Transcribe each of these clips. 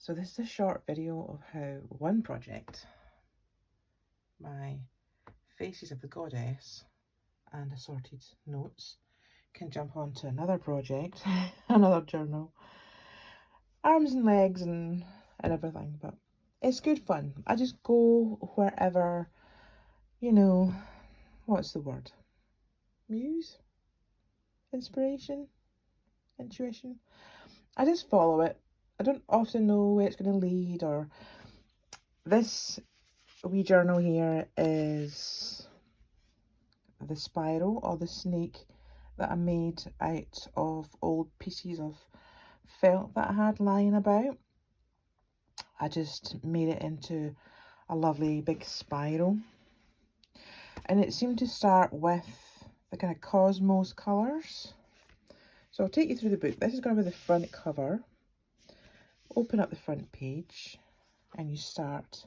So this is a short video of how one project, my Faces of the Goddess and assorted notes, can jump onto another project, another journal, arms and legs and everything, but it's good fun. I just go wherever, you know, what's the word? Muse? Inspiration? Intuition? I just follow it. I don't often know where it's going to lead, or this wee journal here is the spiral or the snake that I made out of old pieces of felt that I had lying about. I just made it into a lovely big spiral, and it seemed to start with the kind of cosmos colours. So I'll take you through the book. This is going to be the front cover. Open up the front page and you start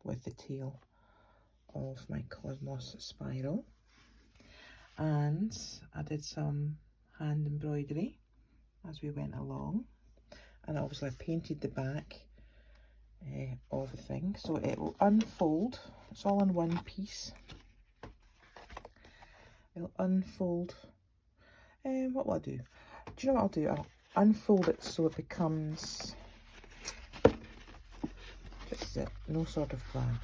with the tail of my cosmos spiral, and I did some hand embroidery as we went along, and obviously I painted the back of the thing so it will unfold. It's all in one piece. It'll unfold. What will I do? Do you know what I'll do? I'll unfold it so it becomes, this is it, no sort of plan.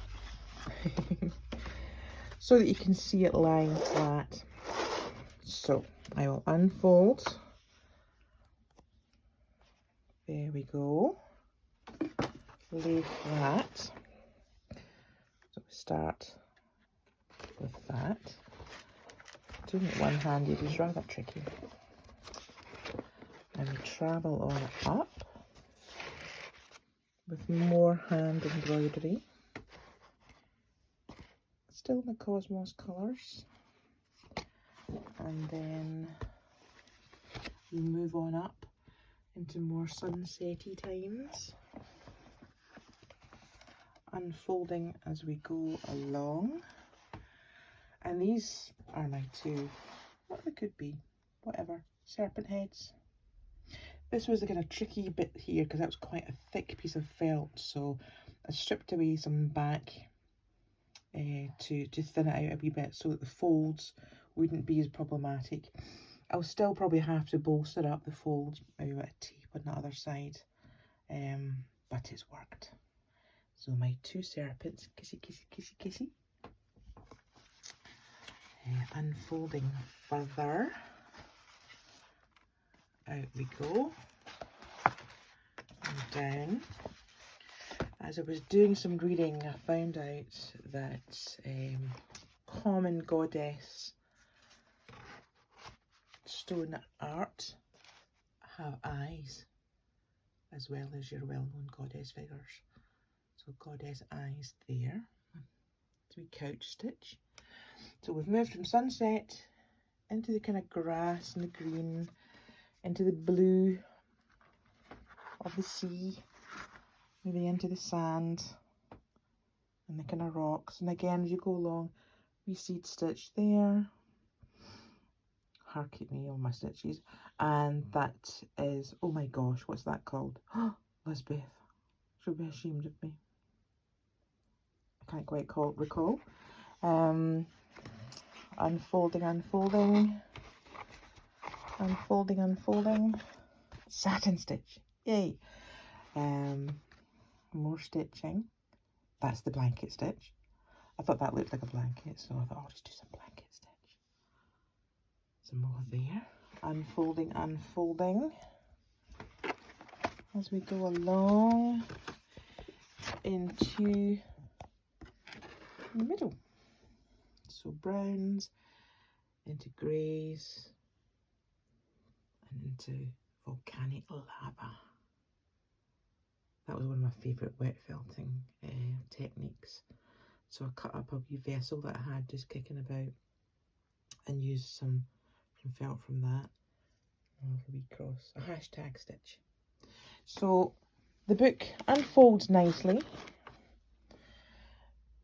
So that you can see it lying flat. So I will unfold. There we go. Lay flat. So start with that. Doing it one-handed is rather tricky. And travel on up with more hand embroidery. Still in the cosmos colours. And then we move on up into more sunsetty times. Unfolding as we go along. And these are my two, what they could be, whatever, serpent heads. This was the kind of tricky bit here because that was quite a thick piece of felt, so I stripped away some back to thin it out a wee bit so that the folds wouldn't be as problematic. I'll still probably have to bolster up the folds, maybe with a tape on the other side, but it's worked. So my two serpents, kissy, kissy, kissy, kissy. Unfolding further. Out we go. And down. As I was doing some reading, I found out that common goddess stone art have eyes as well as your well-known goddess figures. So goddess eyes there. To be couch stitch. So we've moved from sunset into the kind of grass and the green, into the blue of the sea, maybe into the sand and the kind of rocks. And again, as you go along, we seed stitch there. Hark at me on my stitches. And that is, oh my gosh, what's that called? Lisbeth. She'll be ashamed of me. I can't quite recall. Unfolding, unfolding, unfolding, unfolding, satin stitch, yay. More stitching. That's the blanket stitch. I thought that looked like a blanket, so I thought I'll just do some blanket stitch. Some more there. Unfolding, unfolding as we go along into the middle. So browns into greys and into volcanic lava. That was one of my favourite wet felting techniques. So I cut up a wee vessel that I had just kicking about and used some felt from that. A wee cross, a hashtag stitch. So the book unfolds nicely,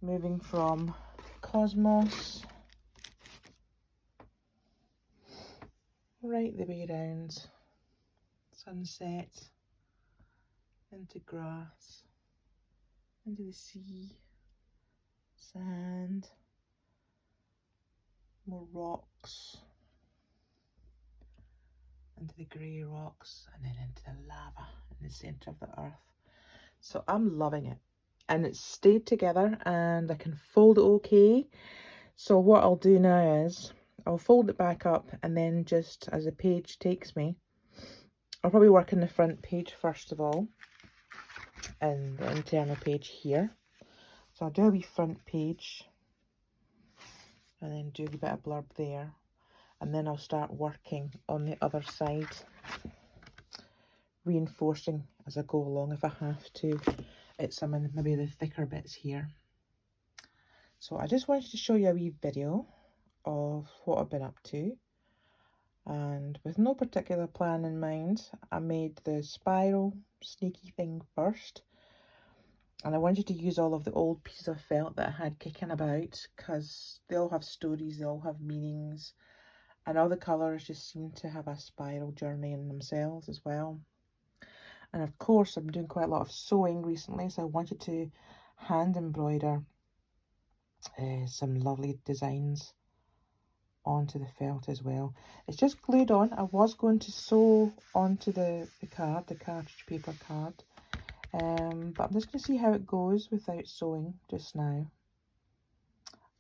moving from cosmos right the way around sunset into grass, into the sea, sand, more rocks, into the grey rocks, and then into the lava in the centre of the earth. So I'm loving it, and it's stayed together, and I can fold it okay. So what I'll do now is I'll fold it back up, and then just as the page takes me, I'll probably work on the front page first of all, and the internal page here. So I'll do a wee front page, and then do a bit of blurb there, and then I'll start working on the other side, reinforcing as I go along if I have to. It's some of maybe the thicker bits here. So I just wanted to show you a wee video of what I've been up to, and with no particular plan in mind, I made the spiral sneaky thing first, and I wanted to use all of the old pieces of felt that I had kicking about, because they all have stories, they all have meanings, and all the colours just seem to have a spiral journey in themselves as well. And of course I'm doing quite a lot of sewing recently, so I wanted to hand embroider some lovely designs onto the felt as well. It's just glued on. I was going to sew onto the cartridge paper card, but I'm just going to see how it goes without sewing just now,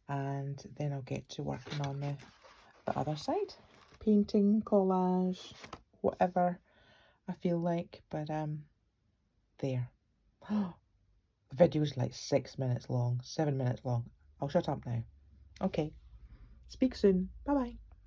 and then I'll get to working on the other side, painting, collage, whatever I feel like. But there. The video's like 6 minutes long, 7 minutes long. I'll shut up now. Okay, speak soon. Bye bye.